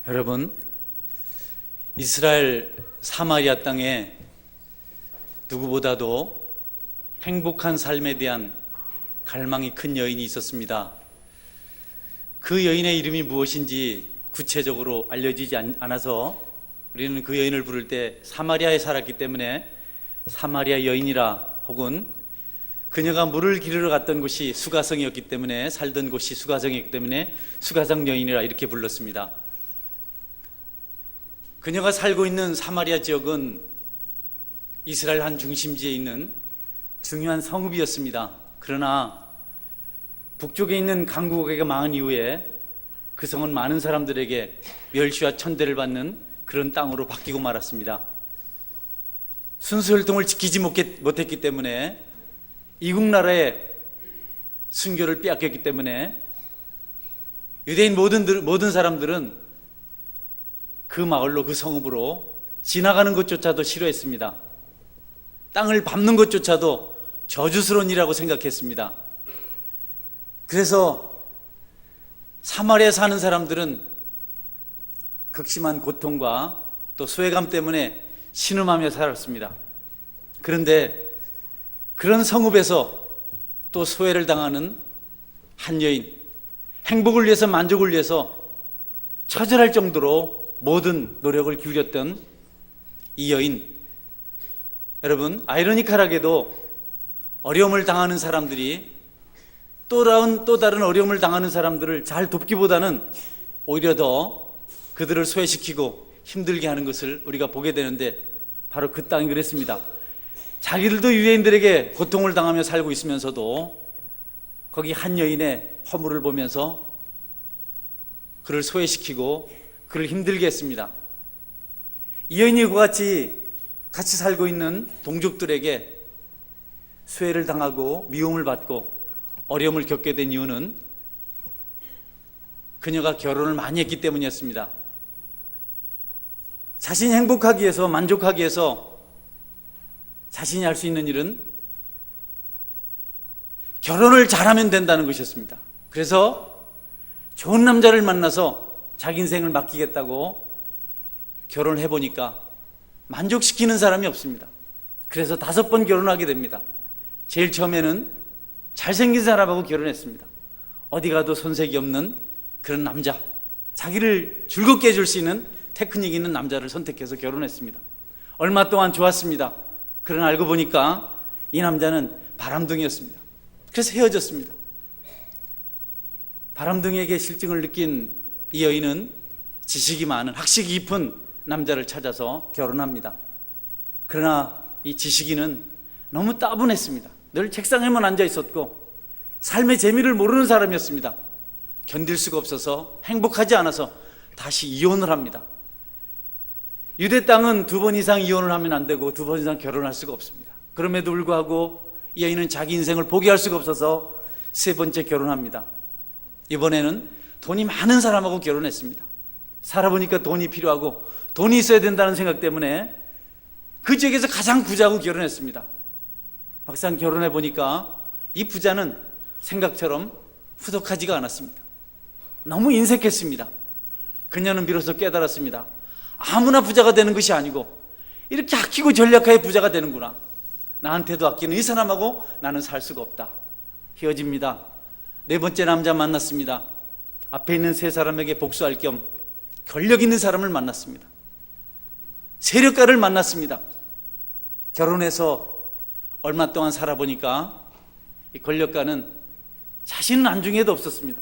여러분, 이스라엘 사마리아 땅에 누구보다도 행복한 삶에 대한 갈망이 큰 여인이 있었습니다. 그 여인의 이름이 무엇인지 구체적으로 알려지지 않아서 우리는 그 여인을 부를 때 사마리아에 살았기 때문에 사마리아 여인이라, 혹은 그녀가 물을 기르러 갔던 곳이 수가성이었기 때문에, 살던 곳이 수가성이었기 때문에 수가성 여인이라 이렇게 불렀습니다. 그녀가 살고 있는 사마리아 지역은 이스라엘 한 중심지에 있는 중요한 성읍이었습니다. 그러나 북쪽에 있는 강국에게 망한 이후에 그 성은 많은 사람들에게 멸시와 천대를 받는 그런 땅으로 바뀌고 말았습니다. 순수 혈통을 지키지 못했기 때문에, 이국 나라의 순교를 빼앗겼기 때문에 유대인 모든 사람들은 그 마을로, 그 성읍으로 지나가는 것조차도 싫어했습니다. 땅을 밟는 것조차도 저주스러운 일이라고 생각했습니다. 그래서 사마리아에 사는 사람들은 극심한 고통과 또 소외감 때문에 신음하며 살았습니다. 그런데 그런 성읍에서 또 소외를 당하는 한 여인, 행복을 위해서, 만족을 위해서 처절할 정도로 모든 노력을 기울였던 이 여인, 여러분, 아이러니컬하게도 어려움을 당하는 사람들이 또 다른 어려움을 당하는 사람들을 잘 돕기보다는 오히려 더 그들을 소외시키고 힘들게 하는 것을 우리가 보게 되는데, 바로 그 땅이 그랬습니다. 자기들도 유대인들에게 고통을 당하며 살고 있으면서도 거기 한 여인의 허물을 보면서 그를 소외시키고 그를 힘들게 했습니다. 이 여인이 그와 같이 살고 있는 동족들에게 소외를 당하고 미움을 받고 어려움을 겪게 된 이유는 그녀가 결혼을 많이 했기 때문이었습니다. 자신이 행복하기 위해서, 만족하기 위해서 자신이 할 수 있는 일은 결혼을 잘하면 된다는 것이었습니다. 그래서 좋은 남자를 만나서 자기 인생을 맡기겠다고 결혼을 해보니까 만족시키는 사람이 없습니다. 그래서 5번 결혼하게 됩니다. 제일 처음에는 잘생긴 사람하고 결혼했습니다. 어디 가도 손색이 없는 그런 남자, 자기를 즐겁게 해줄 수 있는 테크닉 있는 남자를 선택해서 결혼했습니다. 얼마 동안 좋았습니다. 그러나 알고 보니까 이 남자는 바람둥이였습니다. 그래서 헤어졌습니다. 바람둥이에게 실증을 느낀 이 여인은 지식이 많은, 학식이 깊은 남자를 찾아서 결혼합니다. 그러나 이 지식인은 너무 따분했습니다. 늘 책상에만 앉아 있었고 삶의 재미를 모르는 사람이었습니다. 견딜 수가 없어서, 행복하지 않아서 다시 이혼을 합니다. 유대 땅은 2번 이상 이혼을 하면 안 되고 2번 이상 결혼할 수가 없습니다. 그럼에도 불구하고 이 여인은 자기 인생을 포기할 수가 없어서 3번째 결혼합니다. 이번에는 돈이 많은 사람하고 결혼했습니다. 살아보니까 돈이 필요하고 돈이 있어야 된다는 생각 때문에 그 지역에서 가장 부자하고 결혼했습니다. 막상 결혼해 보니까 이 부자는 생각처럼 후덕하지가 않았습니다. 너무 인색했습니다. 그녀는 비로소 깨달았습니다. 아무나 부자가 되는 것이 아니고 이렇게 아끼고 전략하게 부자가 되는구나. 나한테도 아끼는 이 사람하고 나는 살 수가 없다. 헤어집니다. 4번째 남자 만났습니다. 앞에 있는 3사람에게 복수할 겸 권력 있는 사람을 만났습니다. 세력가를 만났습니다. 결혼해서 얼마 동안 살아보니까 이 권력가는 자신은 안중에도 없었습니다.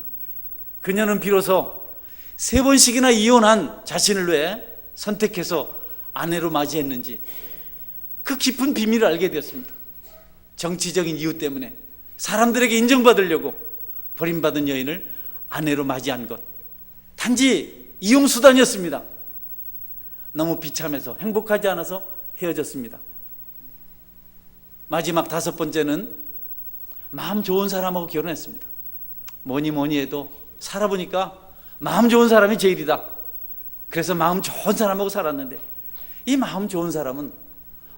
그녀는 비로소 3번씩이나 이혼한 자신을 왜 선택해서 아내로 맞이했는지 그 깊은 비밀을 알게 되었습니다. 정치적인 이유 때문에 사람들에게 인정받으려고 버림받은 여인을 아내로 맞이한 것, 단지 이용수단이었습니다. 너무 비참해서, 행복하지 않아서 헤어졌습니다. 마지막 5번째는 마음 좋은 사람하고 결혼했습니다. 뭐니 해도 살아보니까 마음 좋은 사람이 제일이다. 그래서 마음 좋은 사람하고 살았는데 이 마음 좋은 사람은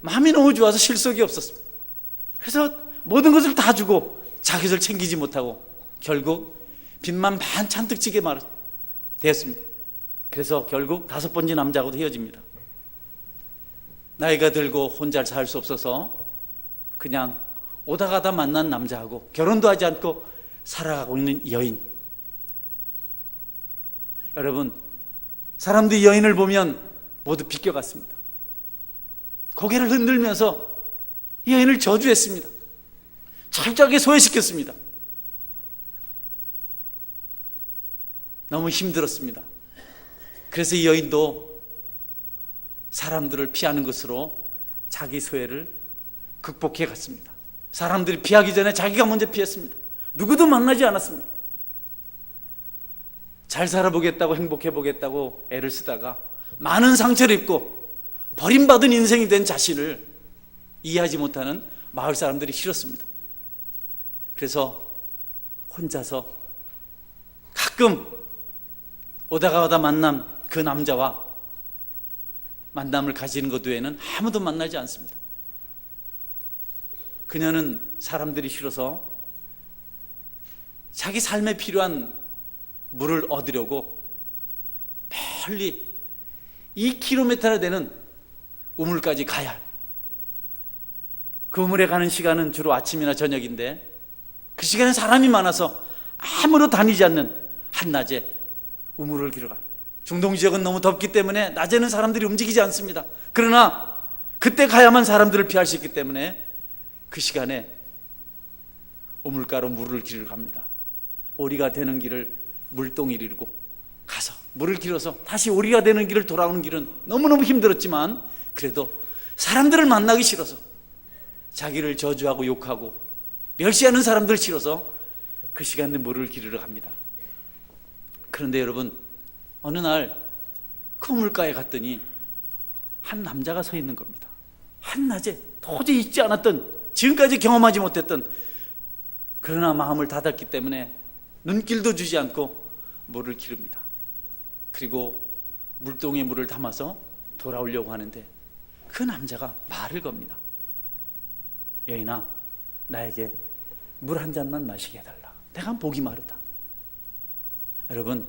마음이 너무 좋아서 실속이 없었습니다. 그래서 모든 것을 다 주고 자기 것을 챙기지 못하고 결국 빚만 반 잔뜩 지게 되었습니다. 그래서 결국 5번째 남자하고도 헤어집니다. 나이가 들고 혼자 살 수 없어서 그냥 오다 가다 만난 남자하고 결혼도 하지 않고 살아가고 있는 이 여인. 여러분, 사람들이 여인을 보면 모두 비껴갔습니다. 고개를 흔들면서 이 여인을 저주했습니다. 철저하게 소외시켰습니다. 너무 힘들었습니다. 그래서 이 여인도 사람들을 피하는 것으로 자기 소외를 극복해 갔습니다. 사람들이 피하기 전에 자기가 먼저 피했습니다. 누구도 만나지 않았습니다. 잘 살아보겠다고, 행복해보겠다고 애를 쓰다가 많은 상처를 입고 버림받은 인생이 된 자신을 이해하지 못하는 마을 사람들이 싫었습니다. 그래서 혼자서 가끔 오다가 만난 그 남자와 만남을 가지는 것 외에는 아무도 만나지 않습니다. 그녀는 사람들이 싫어서 자기 삶에 필요한 물을 얻으려고 멀리 2km나 되는 우물까지 가야 해요. 그 우물에 가는 시간은 주로 아침이나 저녁인데 그 시간에 사람이 많아서 아무도 다니지 않는 한낮에 우물을 길어가. 중동 지역은 너무 덥기 때문에 낮에는 사람들이 움직이지 않습니다. 그러나 그때 가야만 사람들을 피할 수 있기 때문에 그 시간에 우물가로 물을 길을 갑니다. 오리가 되는 길을 물동이를 이루고 가서 물을 길어서 다시 오리가 되는 길을 돌아오는 길은 너무너무 힘들었지만 그래도 사람들을 만나기 싫어서 자기를 저주하고 욕하고 멸시하는 사람들 싫어서 그 시간에 물을 기르러 갑니다. 그런데 여러분, 어느 날 그 우물가에 갔더니 한 남자가 서 있는 겁니다. 한낮에 도저히 잊지 않았던, 지금까지 경험하지 못했던, 그러나 마음을 닫았기 때문에 눈길도 주지 않고 물을 기릅니다. 그리고 물동에 물을 담아서 돌아오려고 하는데 그 남자가 말을 겁니다. 여인아, 나에게 물 한 잔만 마시게 해달라. 내가 목이 마르다. 여러분,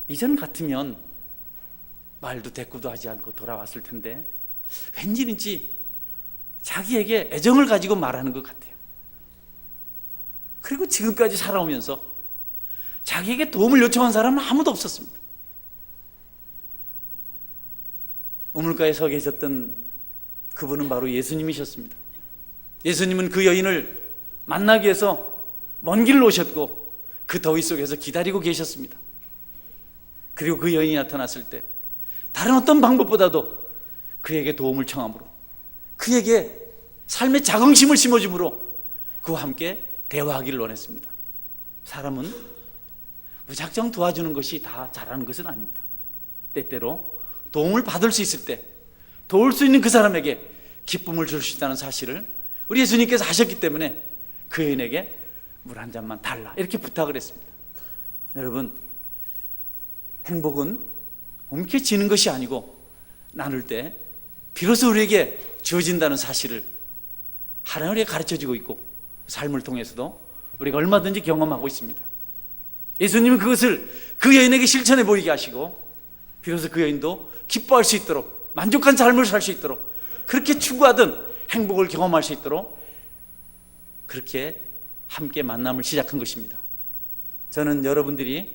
이전 같으면 말도 대꾸도 하지 않고 돌아왔을 텐데 왠지는지 자기에게 애정을 가지고 말하는 것 같아요. 그리고 지금까지 살아오면서 자기에게 도움을 요청한 사람은 아무도 없었습니다. 우물가에 서 계셨던 그분은 바로 예수님이셨습니다. 예수님은 그 여인을 만나기 위해서 먼 길을 오셨고 그 더위 속에서 기다리고 계셨습니다. 그리고 그 여인이 나타났을 때 다른 어떤 방법보다도 그에게 도움을 청함으로, 그에게 삶의 자긍심을 심어줌으로 그와 함께 대화하기를 원했습니다. 사람은 무작정 도와주는 것이 다 잘하는 것은 아닙니다. 때때로 도움을 받을 수 있을 때 도울 수 있는 그 사람에게 기쁨을 줄 수 있다는 사실을 우리 예수님께서 하셨기 때문에 그 여인에게 물 한 잔만 달라 이렇게 부탁을 했습니다. 여러분, 행복은 움켜쥐는 것이 아니고 나눌 때 비로소 우리에게 주어진다는 사실을 하나님 우리에게 가르쳐주고 있고 삶을 통해서도 우리가 얼마든지 경험하고 있습니다. 예수님은 그것을 그 여인에게 실천해 보이게 하시고 비로소 그 여인도 기뻐할 수 있도록, 만족한 삶을 살 수 있도록, 그렇게 추구하던 행복을 경험할 수 있도록 그렇게 함께 만남을 시작한 것입니다. 저는 여러분들이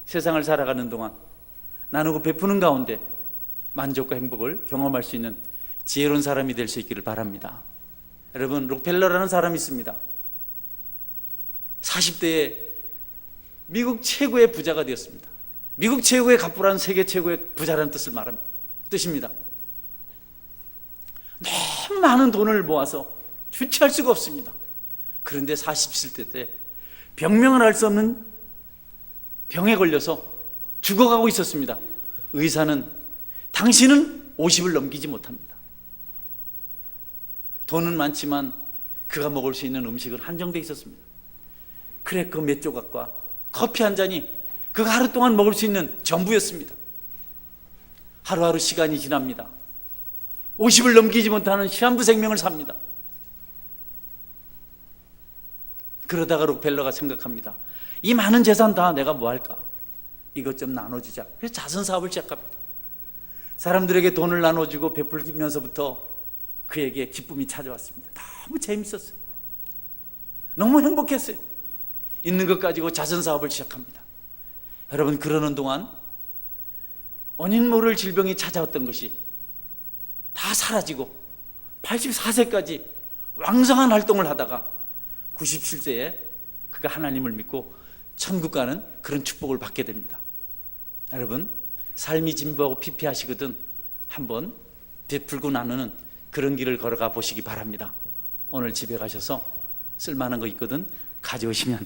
세상을 살아가는 동안 나누고 베푸는 가운데 만족과 행복을 경험할 수 있는 지혜로운 사람이 될 수 있기를 바랍니다. 여러분, 록펠러라는 사람이 있습니다. 40대에 미국 최고의 부자가 되었습니다. 미국 최고의 갑부라는 세계 최고의 부자라는 뜻입니다. 너무 많은 돈을 모아서 주체할 수가 없습니다. 그런데 40대 때 병명을 알 수 없는 병에 걸려서 죽어가고 있었습니다. 의사는 당신은 50을 넘기지 못합니다. 돈은 많지만 그가 먹을 수 있는 음식은 한정되어 있었습니다. 크래커 몇 조각과 커피 한 잔이 그가 하루 동안 먹을 수 있는 전부였습니다. 하루하루 시간이 지납니다. 50을 넘기지 못하는 시한부 생명을 삽니다. 그러다가 록펠러가 생각합니다. 이 많은 재산 다 내가 뭐 할까? 이것 좀 나눠주자. 그래서 자선사업을 시작합니다. 사람들에게 돈을 나눠주고 베풀면서부터 그에게 기쁨이 찾아왔습니다. 너무 재밌었어요. 너무 행복했어요. 있는 것 가지고 자선사업을 시작합니다. 여러분, 그러는 동안 원인 모를 질병이 찾아왔던 것이 다 사라지고 84세까지 왕성한 활동을 하다가 97세에 그가 하나님을 믿고 천국 가는 그런 축복을 받게 됩니다. 여러분, 삶이 진보하고 피폐하시거든 한번 베풀고 나누는 그런 길을 걸어가 보시기 바랍니다. 오늘 집에 가셔서 쓸만한 거 있거든 가져오시면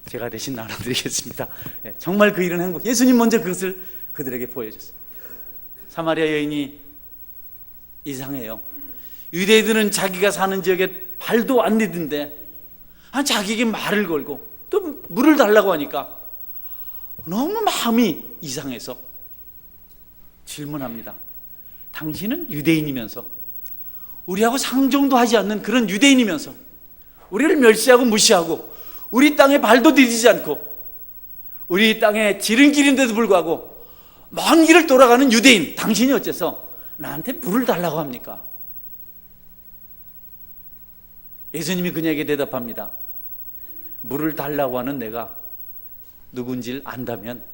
제가 대신 나눠드리겠습니다. 네, 정말 그 일은 행복. 예수님 먼저 그것을 그들에게 보여줬어요. 사마리아 여인이 이상해요. 유대인들은 자기가 사는 지역에 발도 안 디딘데 자기에게 말을 걸고 또 물을 달라고 하니까 너무 마음이 이상해서 질문합니다. 당신은 유대인이면서, 우리하고 상종도 하지 않는 그런 유대인이면서 우리를 멸시하고 무시하고 우리 땅에 발도 디디지 않고 우리 땅에 지름길인데도 불구하고 먼 길을 돌아가는 유대인, 당신이 어째서 나한테 물을 달라고 합니까? 예수님이 그녀에게 대답합니다. 물을 달라고 하는 내가 누군지를 안다면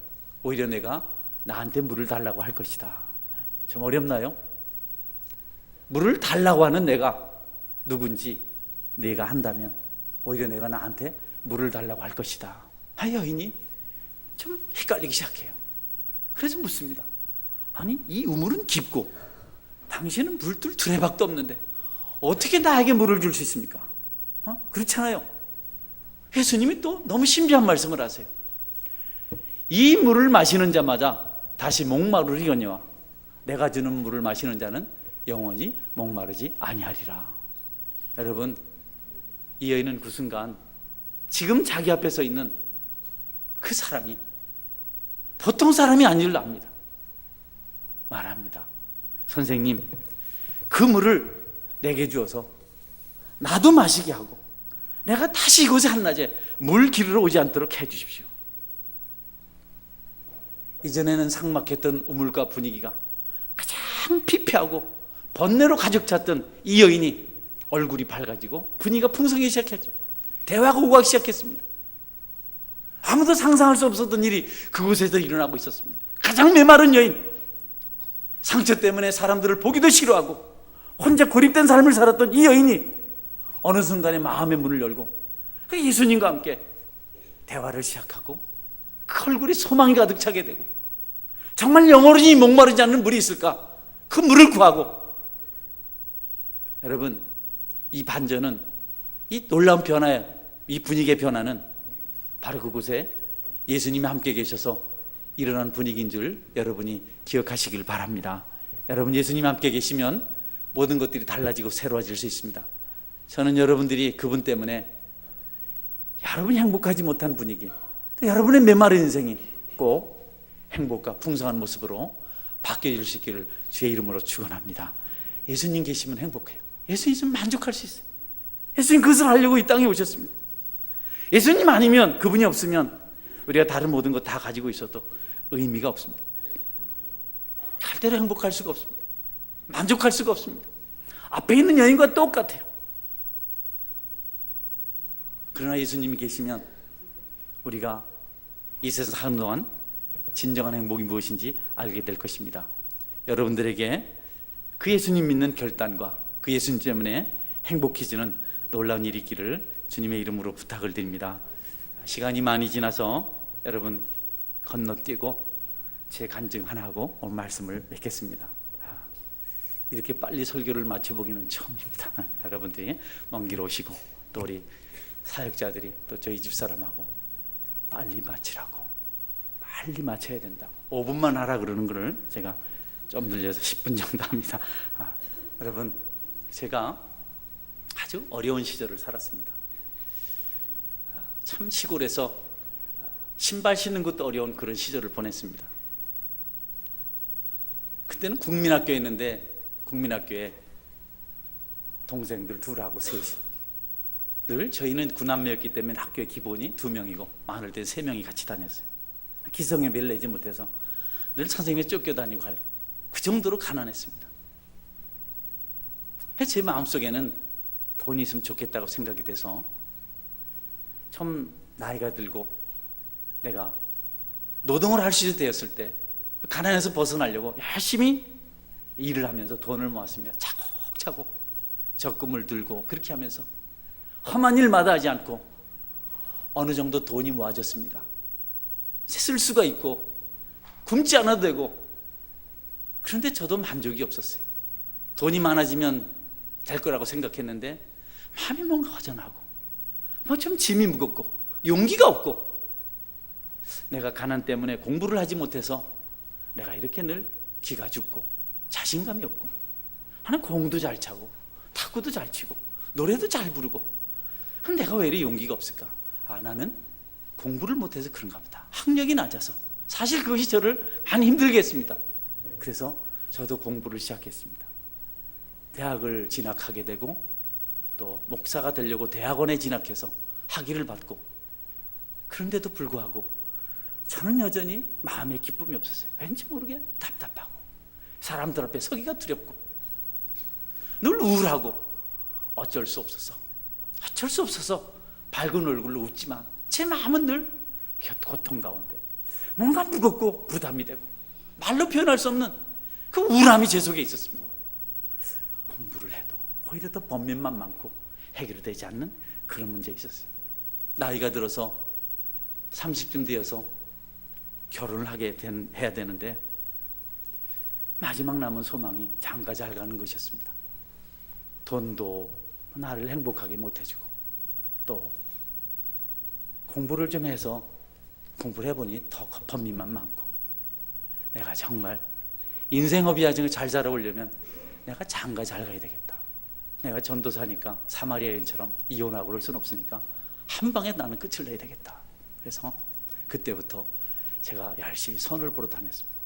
오히려 내가 나한테 물을 달라고 할 것이다. 좀 어렵나요? 물을 달라고 하는 내가 누군지 네가 한다면 오히려 내가 나한테 물을 달라고 할 것이다. 여인이 좀 헷갈리기 시작해요. 그래서 묻습니다. 아니, 이 우물은 깊고 당신은 물들 두레박도 없는데 어떻게 나에게 물을 줄 수 있습니까? 그렇잖아요. 예수님이 또 너무 신비한 말씀을 하세요. 이 물을 마시는 자마다 다시 목마르리거니와 내가 주는 물을 마시는 자는 영원히 목마르지 아니하리라. 여러분, 이 여인은 그 순간 지금 자기 앞에 서 있는 그 사람이 보통 사람이 아닌 줄 압니다. 말합니다. 선생님, 그 물을 내게 주어서 나도 마시게 하고 내가 다시 이곳에 한낮에 물 기르러 오지 않도록 해 주십시오. 이전에는 삭막했던 우물가 분위기가 가장 피폐하고 번뇌로 가득 찼던 이 여인이 얼굴이 밝아지고 분위기가 풍성해지기 시작했죠. 대화가 오가기 시작했습니다. 아무도 상상할 수 없었던 일이 그곳에서 일어나고 있었습니다. 가장 메마른 여인, 상처 때문에 사람들을 보기도 싫어하고 혼자 고립된 삶을 살았던 이 여인이 어느 순간에 마음의 문을 열고 예수님과 함께 대화를 시작하고 그 얼굴에 소망이 가득 차게 되고 정말 영원히 목마르지 않는 물이 있을까? 그 물을 구하고. 여러분, 이 반전은, 이 놀라운 변화에, 이 분위기의 변화는 바로 그곳에 예수님이 함께 계셔서 일어난 분위기인 줄 여러분이 기억하시길 바랍니다. 여러분, 예수님이 함께 계시면 모든 것들이 달라지고 새로워질 수 있습니다. 저는 여러분들이 그분 때문에 여러분이 행복하지 못한 분위기, 또 여러분의 메마른 인생이 꼭 행복과 풍성한 모습으로 바뀌어질 수 있기를 주의 이름으로 축원합니다. 예수님 계시면 행복해요. 예수님 있으면 만족할 수 있어요. 예수님 그것을 하려고 이 땅에 오셨습니다. 예수님 아니면, 그분이 없으면 우리가 다른 모든 것 다 가지고 있어도 의미가 없습니다. 절대로 행복할 수가 없습니다. 만족할 수가 없습니다. 앞에 있는 여인과 똑같아요. 그러나 예수님이 계시면 우리가 이 세상 사는 동안 진정한 행복이 무엇인지 알게 될 것입니다. 여러분들에게 그 예수님 믿는 결단과 그 예수님 때문에 행복해지는 놀라운 일이 있기를 주님의 이름으로 부탁을 드립니다. 시간이 많이 지나서 여러분 건너뛰고 제 간증 하나 하고 오늘 말씀을 맺겠습니다. 이렇게 빨리 설교를 마쳐보기는 처음입니다. 여러분들이 먼 길 오시고 또 우리 사역자들이 또 저희 집사람하고 빨리 마치라고, 빨리 마쳐야 된다고 5분만 하라 그러는 거를 제가 좀 늘려서 10분 정도 합니다. 여러분, 제가 아주 어려운 시절을 살았습니다. 참 시골에서 신발 신는 것도 어려운 그런 시절을 보냈습니다. 그때는 국민학교에 있는데 국민학교에 동생들 둘하고 셋이, 늘 저희는 구남매였기 때문에 학교의 기본이 2명이고 많을 때 3명이 같이 다녔어요. 기성에 매를 내지 못해서 늘 선생님에 쫓겨다니고 할 그 정도로 가난했습니다. 제 마음속에는 돈이 있으면 좋겠다고 생각이 돼서 좀 나이가 들고 내가 노동을 할 수 되었을 때 가난에서 벗어나려고 열심히 일을 하면서 돈을 모았습니다. 차곡차곡 적금을 들고 그렇게 하면서 험한 일마다 하지 않고 어느 정도 돈이 모아졌습니다. 쓸 수가 있고 굶지 않아도 되고. 그런데 저도 만족이 없었어요. 돈이 많아지면 될 거라고 생각했는데 마음이 뭔가 허전하고 뭐 좀 짐이 무겁고 용기가 없고, 내가 가난 때문에 공부를 하지 못해서 내가 이렇게 늘 기가 죽고 자신감이 없고, 하나 공도 잘 차고 탁구도 잘 치고 노래도 잘 부르고, 그럼 내가 왜 이렇게 용기가 없을까? 나는 공부를 못해서 그런가 보다. 학력이 낮아서. 사실 그것이 저를 많이 힘들게 했습니다. 그래서 저도 공부를 시작했습니다. 대학을 진학하게 되고 또 목사가 되려고 대학원에 진학해서 학위를 받고, 그런데도 불구하고 저는 여전히 마음에 기쁨이 없었어요. 왠지 모르게 답답하고 사람들 앞에 서기가 두렵고 늘 우울하고 어쩔 수 없어서 밝은 얼굴로 웃지만 제 마음은 늘 고통 가운데 뭔가 무겁고 부담이 되고 말로 표현할 수 없는 그 우울함이 제 속에 있었습니다. 공부를 해도 오히려 더 번민만 많고 해결되지 않는 그런 문제가 있었어요. 나이가 들어서 30쯤 되어서 결혼을 해야 되는데 마지막 남은 소망이 장가 잘 가는 것이었습니다. 돈도 나를 행복하게 못해주고 또 공부를 좀 해서 공부를 해보니 더 번민만 많고, 내가 정말 인생업이 야정을 잘 살아오려면 내가 장가 잘 가야 되겠다. 내가 전도사니까 사마리아 여인처럼 이혼하고 그럴 수는 없으니까 한 방에 나는 끝을 내야 되겠다. 그래서 그때부터 제가 열심히 선을 보러 다녔습니다.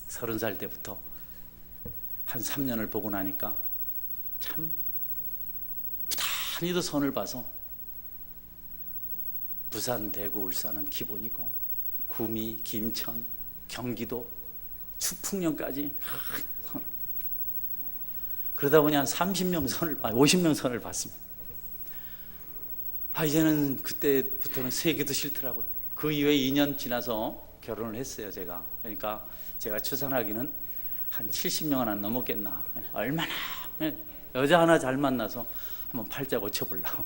30살 때부터 한 3년을 보고 나니까 참 부단히도 선을 봐서 부산, 대구, 울산은 기본이고 구미, 김천, 경기도, 추풍령까지 그러다 보니 한 50명 선을 봤습니다. 이제는 그때부터는 세계도 싫더라고요. 그 이후에 2년 지나서 결혼을 했어요, 제가. 그러니까 제가 출산하기는 한 70명은 안 넘었겠나. 얼마나 여자 하나 잘 만나서 한번 팔자 고쳐보려고.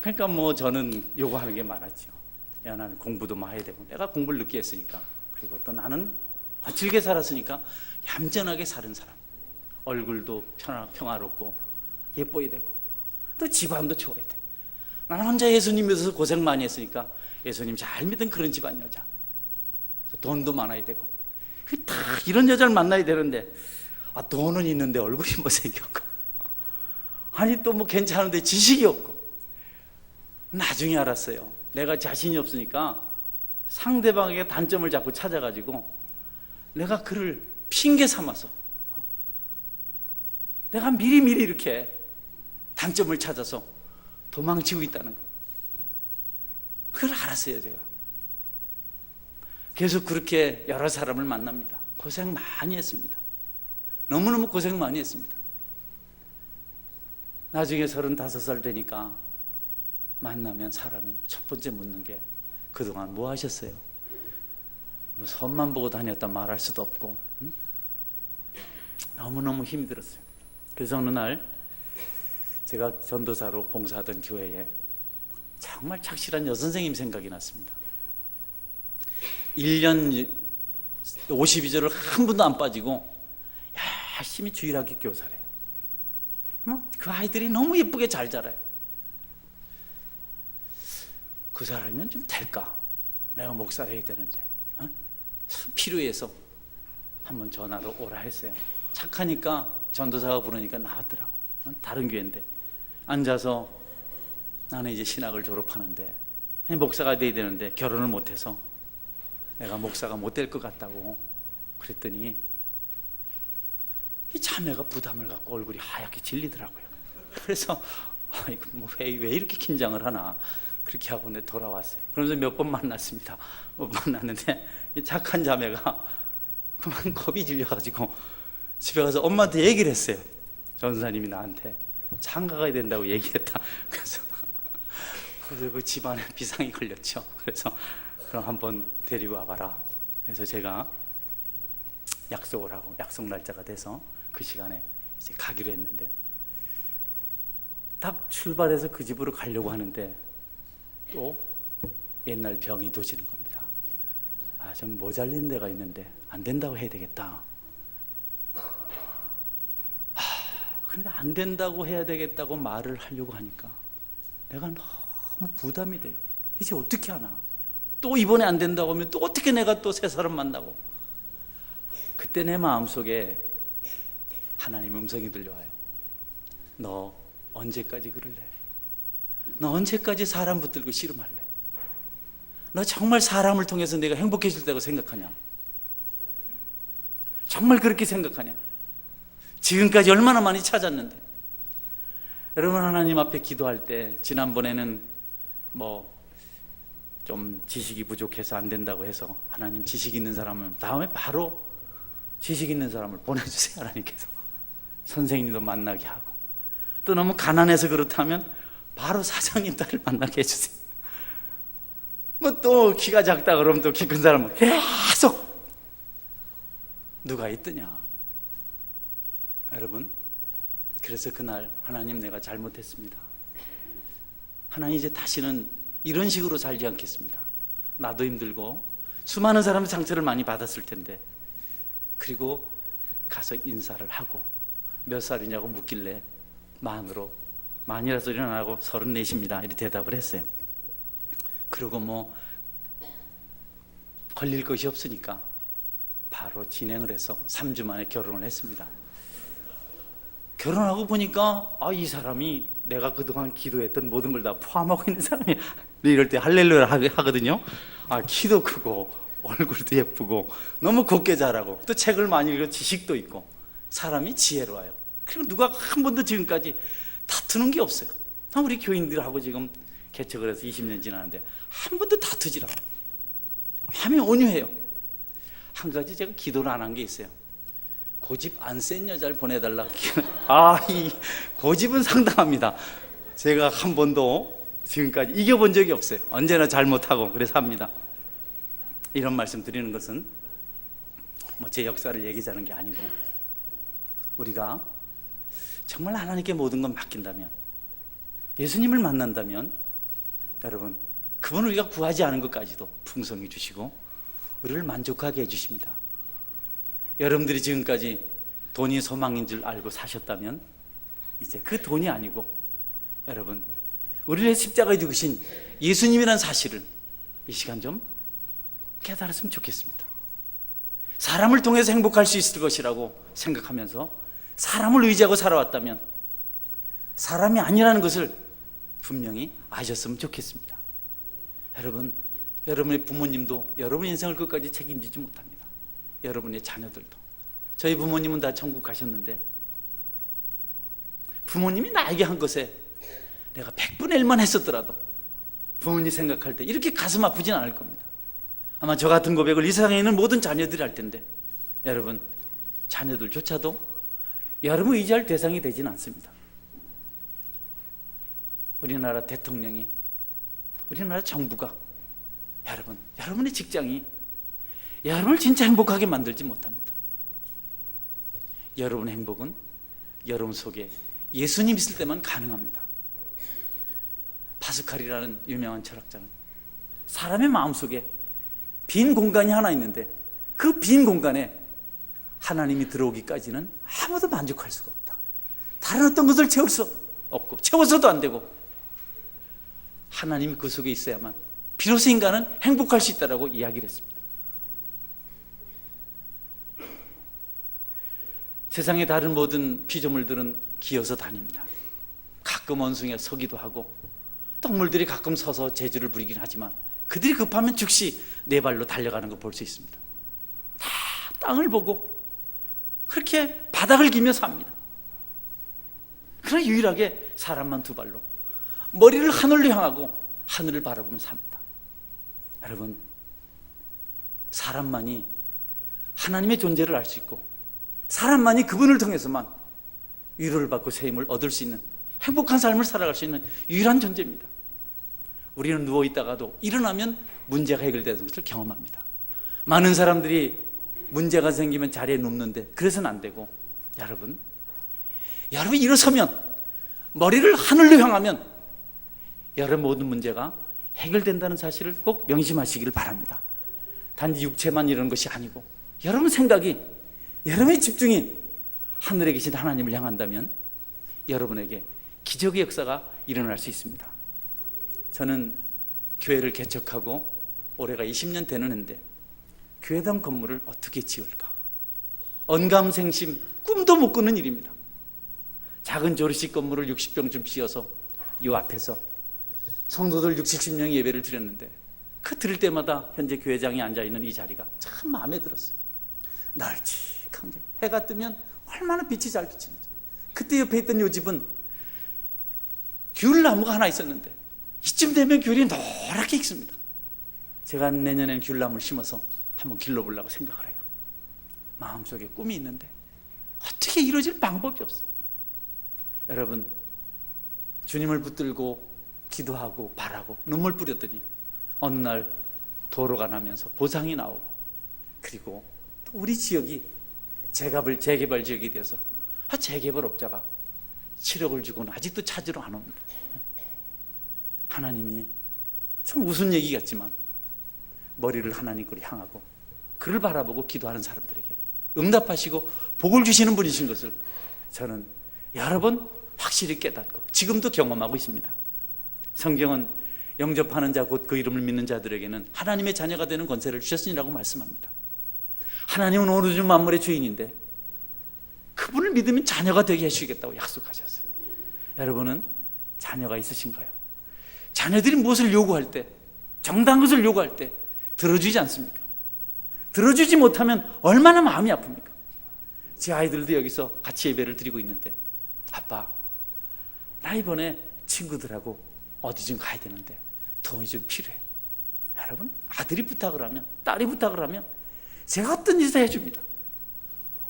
그러니까 뭐 저는 요구하는 게 많았죠. 야, 나는 공부도 많이 해야 되고, 내가 공부를 늦게 했으니까, 그리고 또 나는 즐게 살았으니까 얌전하게 사는 사람, 얼굴도 평화롭고 예뻐야 되고 또 집안도 좋아야 돼. 나는 혼자 예수님 믿어서 고생 많이 했으니까 예수님 잘 믿은 그런 집안 여자, 돈도 많아야 되고, 다 이런 여자를 만나야 되는데 돈은 있는데 얼굴이 못생겼고, 아니 또 뭐 괜찮은데 지식이 없고. 나중에 알았어요. 내가 자신이 없으니까 상대방에게 단점을 자꾸 찾아가지고 내가 그를 핑계 삼아서 내가 미리미리 이렇게 단점을 찾아서 도망치고 있다는 거, 그걸 알았어요. 제가 계속 그렇게 여러 사람을 만납니다. 고생 많이 했습니다. 너무너무 고생 많이 했습니다. 나중에 35살 되니까 만나면 사람이 첫 번째 묻는 게 그동안 뭐 하셨어요? 뭐 선만 보고 다녔다 말할 수도 없고, 너무너무 힘이 들었어요. 그래서 어느 날 제가 전도사로 봉사하던 교회에 정말 착실한 여선생님 생각이 났습니다. 1년 52절을 한 번도 안 빠지고 열심히 주일학교 교사래요. 그 아이들이 너무 예쁘게 잘 자라요. 그 사람이면 좀 될까? 내가 목사를 해야 되는데 필요해서 한번 전화로 오라 했어요. 착하니까 전도사가 부르니까 나왔더라고. 다른 교회인데 앉아서 나는 이제 신학을 졸업하는데 목사가 돼야 되는데 결혼을 못해서 내가 목사가 못 될 것 같다고 그랬더니 이 자매가 부담을 갖고 얼굴이 하얗게 질리더라고요. 그래서 왜 이렇게 긴장을 하나. 그렇게 하고 내 돌아왔어요. 그러면서 몇 번 만났습니다. 몇 번 만났는데 이 착한 자매가 그만 겁이 질려가지고 집에 가서 엄마한테 얘기를 했어요. 전사님이 나한테 장가 가야 된다고 얘기했다. 그래서 그 집안에 비상이 걸렸죠. 그래서 그럼 한번 데리고 와봐라. 그래서 제가 약속을 하고 약속 날짜가 돼서 그 시간에 이제 가기로 했는데, 딱 출발해서 그 집으로 가려고 하는데 또 옛날 병이 도지는 겁니다. 아, 좀 모자른 데가 있는데 안 된다고 해야 되겠다. 그런데 안 된다고 해야 되겠다고 말을 하려고 하니까 내가 너무 부담이 돼요. 이제 어떻게 하나? 또 이번에 안 된다고 하면 또 어떻게 내가 또 새 사람 만나고. 그때 내 마음속에 하나님 음성이 들려와요. 너 언제까지 그럴래? 너 언제까지 사람 붙들고 씨름할래? 너 정말 사람을 통해서 내가 행복해질 거라고 생각하냐? 정말 그렇게 생각하냐? 지금까지 얼마나 많이 찾았는데. 여러분, 하나님 앞에 기도할 때 지난번에는 좀 지식이 부족해서 안 된다고 해서 하나님 지식 있는 사람은 다음에 바로 지식 있는 사람을 보내주세요. 하나님께서 선생님도 만나게 하고, 또 너무 가난해서 그렇다면 바로 사장님 딸을 만나게 해주세요. 또 키가 작다 그러면 또 키 큰 사람은 계속 누가 있더냐. 여러분, 그래서 그날 하나님, 내가 잘못했습니다. 하나님, 이제 다시는 이런 식으로 살지 않겠습니다. 나도 힘들고 수많은 사람의 상처를 많이 받았을 텐데. 그리고 가서 인사를 하고 몇 살이냐고 묻길래 만이라 소리는 안 하고 34입니다 이렇게 대답을 했어요. 그리고 걸릴 것이 없으니까 바로 진행을 해서 3주 만에 결혼을 했습니다. 결혼하고 보니까 이 사람이 내가 그동안 기도했던 모든 걸 다 포함하고 있는 사람이야. 이럴 때 할렐루야 하거든요. 키도 크고 얼굴도 예쁘고 너무 곱게 자라고 또 책을 많이 읽고 지식도 있고 사람이 지혜로워요. 그리고 누가 한 번도 지금까지 다투는 게 없어요. 우리 교인들하고 지금 개척을 해서 20년 지났는데 한 번도 다투질 않아요. 마음이 온유해요. 한 가지 제가 기도를 안 한 게 있어요. 고집 안 센 여자를 보내달라. 이 고집은 상당합니다. 제가 한 번도 지금까지 이겨본 적이 없어요. 언제나 잘못하고 그래서 합니다. 이런 말씀 드리는 것은 제 역사를 얘기하는 게 아니고, 우리가 정말 하나님께 모든 걸 맡긴다면, 예수님을 만난다면, 여러분, 그분을 우리가 구하지 않은 것까지도 풍성히 주시고 우리를 만족하게 해주십니다. 여러분들이 지금까지 돈이 소망인 줄 알고 사셨다면 이제 그 돈이 아니고, 여러분, 우리의 십자가에 죽으신 예수님이라는 사실을 이 시간 좀 깨달았으면 좋겠습니다. 사람을 통해서 행복할 수 있을 것이라고 생각하면서 사람을 의지하고 살아왔다면 사람이 아니라는 것을 분명히 아셨으면 좋겠습니다. 여러분, 여러분의 부모님도 여러분 인생을 끝까지 책임지지 못합니다. 여러분의 자녀들도. 저희 부모님은 다 천국 가셨는데 부모님이 나에게 한 것에 내가 100분의 1만 했었더라도 부모님 생각할 때 이렇게 가슴 아프진 않을 겁니다. 아마 저 같은 고백을 이 세상에 있는 모든 자녀들이 할 텐데, 여러분, 자녀들조차도 여러분 의지할 대상이 되지는 않습니다. 우리나라 대통령이, 우리나라 정부가, 여러분의 직장이 여러분을 진짜 행복하게 만들지 못합니다. 여러분의 행복은 여러분 속에 예수님 있을 때만 가능합니다. 파스칼이라는 유명한 철학자는 사람의 마음속에 빈 공간이 하나 있는데 그 빈 공간에 하나님이 들어오기까지는 아무도 만족할 수가 없다. 다른 어떤 것을 채울 수 없고 채워서도 안 되고 하나님이 그 속에 있어야만 비로소 인간은 행복할 수 있다라고 이야기를 했습니다. 세상의 다른 모든 피조물들은 기어서 다닙니다. 가끔 원숭이가 서기도 하고 동물들이 가끔 서서 재주를 부리긴 하지만 그들이 급하면 즉시 네 발로 달려가는 걸 볼 수 있습니다. 다 땅을 보고 그렇게 바닥을 기며 삽니다. 그러나 유일하게 사람만 두 발로 머리를 하늘로 향하고 하늘을 바라보며 삽니다. 여러분, 사람만이 하나님의 존재를 알 수 있고 사람만이 그분을 통해서만 위로를 받고 새 힘을 얻을 수 있는 행복한 삶을 살아갈 수 있는 유일한 존재입니다. 우리는 누워있다가도 일어나면 문제가 해결되는 것을 경험합니다. 많은 사람들이 문제가 생기면 자리에 눕는데 그래서는 안 되고, 여러분이 일어서면 머리를 하늘로 향하면 여러분 모든 문제가 해결된다는 사실을 꼭 명심하시기를 바랍니다. 단지 육체만 이러는 것이 아니고 여러분 생각이, 여러분의 집중이 하늘에 계신 하나님을 향한다면 여러분에게 기적의 역사가 일어날 수 있습니다. 저는 교회를 개척하고 올해가 20년 되는 해인데 교회당 건물을 어떻게 지을까? 언감생심, 꿈도 못 꾸는 일입니다. 작은 조리식 건물을 60평쯤 지어서 이 앞에서 성도들 60, 70명이 예배를 드렸는데 그 들을 때마다 현재 교회장이 앉아있는 이 자리가 참 마음에 들었어요. 널찍한 게 해가 뜨면 얼마나 빛이 잘 비치는지. 그때 옆에 있던 요 집은 귤나무가 하나 있었는데 이쯤 되면 귤이 노랗게 익습니다. 제가 내년에는 귤나무를 심어서 한번 길러보려고 생각을 해요. 마음속에 꿈이 있는데 어떻게 이루어질 방법이 없어요. 여러분, 주님을 붙들고 기도하고 바라고 눈물 뿌렸더니 어느 날 도로가 나면서 보상이 나오고, 그리고 또 우리 지역이 재개발 지역이 되어서 재개발업자가 7억을 주고는 아직도 찾으러 안 옵니다. 하나님이 참 우스운 얘기 같지만 머리를 하나님께로 향하고 그를 바라보고 기도하는 사람들에게 응답하시고 복을 주시는 분이신 것을 저는 여러 번 확실히 깨닫고 지금도 경험하고 있습니다. 성경은 영접하는 자 곧 그 이름을 믿는 자들에게는 하나님의 자녀가 되는 권세를 주셨으니라고 말씀합니다. 하나님은 온 우주 만물의 주인인데 그분을 믿으면 자녀가 되게 해주시겠다고 약속하셨어요. 여러분은 자녀가 있으신가요? 자녀들이 무엇을 요구할 때, 정당한 것을 요구할 때 들어주지 않습니까? 들어주지 못하면 얼마나 마음이 아픕니까? 제 아이들도 여기서 같이 예배를 드리고 있는데, 아빠, 나 이번에 친구들하고 어디 좀 가야 되는데 돈이 좀 필요해. 여러분, 아들이 부탁을 하면, 딸이 부탁을 하면 제가 어떤 짓을 해줍니다.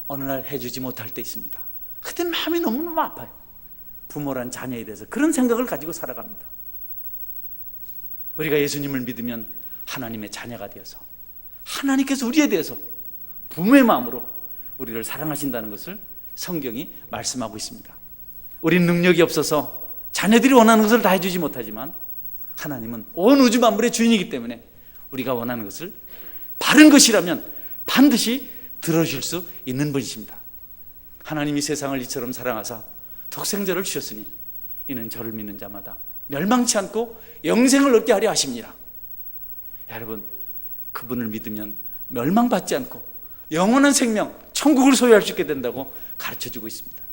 어느 날 해주지 못할 때 있습니다. 그때 마음이 너무너무 아파요. 부모란 자녀에 대해서 그런 생각을 가지고 살아갑니다. 우리가 예수님을 믿으면 하나님의 자녀가 되어서 하나님께서 우리에 대해서 부모의 마음으로 우리를 사랑하신다는 것을 성경이 말씀하고 있습니다. 우리는 능력이 없어서 자녀들이 원하는 것을 다 해주지 못하지만 하나님은 온 우주 만물의 주인이기 때문에 우리가 원하는 것을 바른 것이라면 반드시 들어주실 수 있는 분이십니다. 하나님이 세상을 이처럼 사랑하사 독생자를 주셨으니 이는 저를 믿는 자마다 멸망치 않고 영생을 얻게 하려 하십니다. 여러분, 그분을 믿으면 멸망받지 않고 영원한 생명, 천국을 소유할 수 있게 된다고 가르쳐주고 있습니다.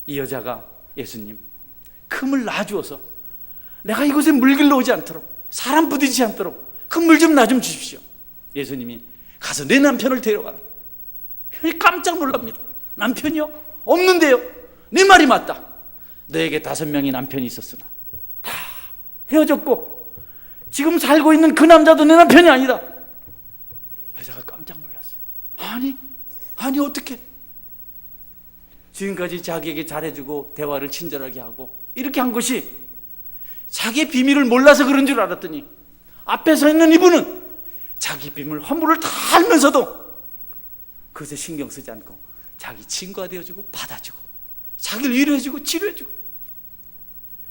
이 여자가 예수님, 금을 놔주어서 내가 이곳에 물 길러오지 않도록, 사람 부딪히지 않도록 그 물 좀 나 좀 주십시오. 예수님이 가서 내 남편을 데려가라. 깜짝 놀랍니다. 남편이요? 없는데요? 내 말이 맞다. 너에게 5명의 남편이 있었으나 다 헤어졌고 지금 살고 있는 그 남자도 내 남편이 아니다. 여자가 깜짝 놀랐어요. 아니 어떻게? 지금까지 자기에게 잘해주고 대화를 친절하게 하고 이렇게 한 것이 자기의 비밀을 몰라서 그런 줄 알았더니 앞에 서 있는 이분은 자기 비밀 허물을 다 알면서도 그것에 신경 쓰지 않고 자기 친구가 되어주고 받아주고 자기를 위로해주고 치료해주고,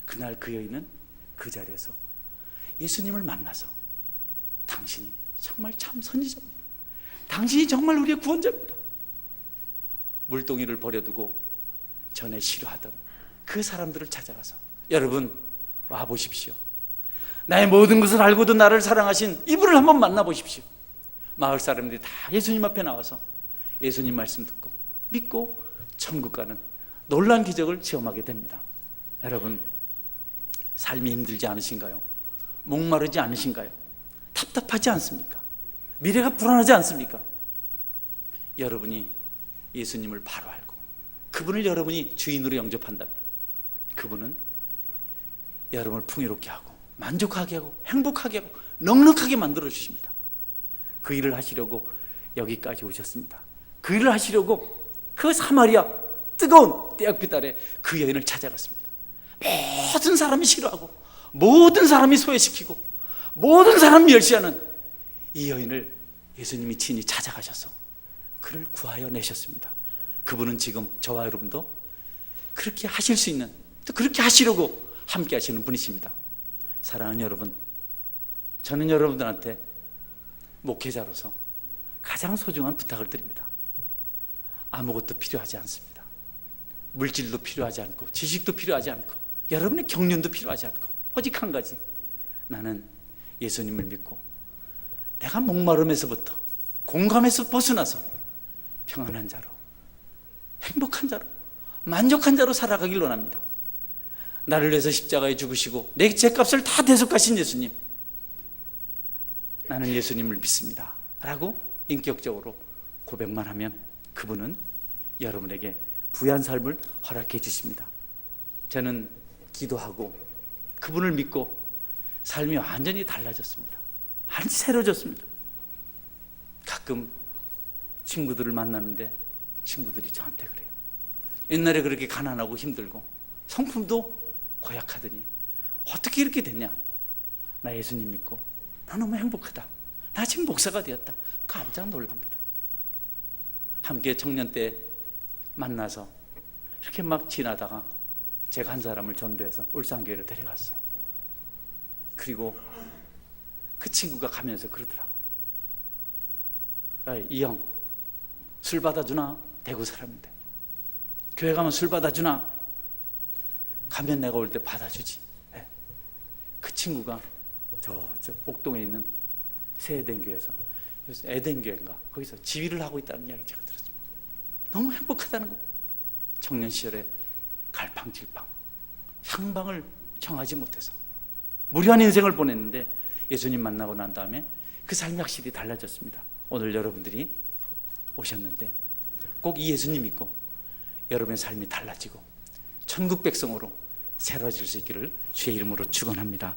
그날 그 여인은 그 자리에서 예수님을 만나서 당신이 정말 참 선지자입니다. 당신이 정말 우리의 구원자입니다. 물동이를 버려두고 전에 싫어하던 그 사람들을 찾아가서 여러분 와보십시오. 나의 모든 것을 알고도 나를 사랑하신 이분을 한번 만나보십시오. 마을 사람들이 다 예수님 앞에 나와서 예수님 말씀 듣고 믿고 천국 가는 놀라운 기적을 체험하게 됩니다. 여러분, 삶이 힘들지 않으신가요? 목마르지 않으신가요? 답답하지 않습니까? 미래가 불안하지 않습니까? 여러분이 예수님을 바로 알고 그분을 여러분이 주인으로 영접한다면 그분은 여러분을 풍요롭게 하고 만족하게 하고 행복하게 하고 넉넉하게 만들어 주십니다. 그 일을 하시려고 여기까지 오셨습니다. 그 일을 하시려고 그 사마리아 뜨거운 떼약빛 아래 그 여인을 찾아갔습니다. 모든 사람이 싫어하고 모든 사람이 소외시키고 모든 사람이 멸시하는 이 여인을 예수님이 친히 찾아가셔서 그를 구하여 내셨습니다. 그분은 지금 저와 여러분도 그렇게 하실 수 있는, 또 그렇게 하시려고 함께 하시는 분이십니다. 사랑하는 여러분, 저는 여러분들한테 목회자로서 가장 소중한 부탁을 드립니다. 아무것도 필요하지 않습니다. 물질도 필요하지 않고 지식도 필요하지 않고 여러분의 경륜도 필요하지 않고 오직 한 가지, 나는 예수님을 믿고 내가 목마름에서부터 공감에서 벗어나서 평안한 자로, 행복한 자로, 만족한 자로 살아가길 원합니다. 나를 위해서 십자가에 죽으시고 내 죄값을 다 대속하신 예수님, 나는 예수님을 믿습니다 라고 인격적으로 고백만 하면 그분은 여러분에게 부유한 삶을 허락해 주십니다. 저는 기도하고 그분을 믿고 삶이 완전히 달라졌습니다. 완전히 새로워졌습니다. 가끔 친구들을 만나는데 친구들이 저한테 그래요. 옛날에 그렇게 가난하고 힘들고 성품도 고약하더니 어떻게 이렇게 됐냐? 나 예수님 믿고 나 너무 행복하다. 나 지금 목사가 되었다. 깜짝 놀랍니다. 함께 청년 때 만나서 이렇게 막 지나다가 제가 한 사람을 전도해서 울산교회로 데려갔어요. 그리고 그 친구가 가면서 그러더라고. 이 형, 술 받아주나? 대구 사람인데. 교회 가면 술 받아주나? 가면 내가 올 때 받아주지. 네. 그 친구가 저 옥동에 있는 새 에덴교회에서, 요새 에덴교회인가? 거기서 지휘를 하고 있다는 이야기 제가 들었습니다. 너무 행복하다는 거. 청년 시절에 갈팡질팡, 향방을 청하지 못해서 무료한 인생을 보냈는데 예수님 만나고 난 다음에 그 삶이 확실히 달라졌습니다. 오늘 여러분들이 오셨는데 꼭 이 예수님 믿고 여러분의 삶이 달라지고 천국 백성으로 새로워질 수 있기를 주의 이름으로 축원합니다.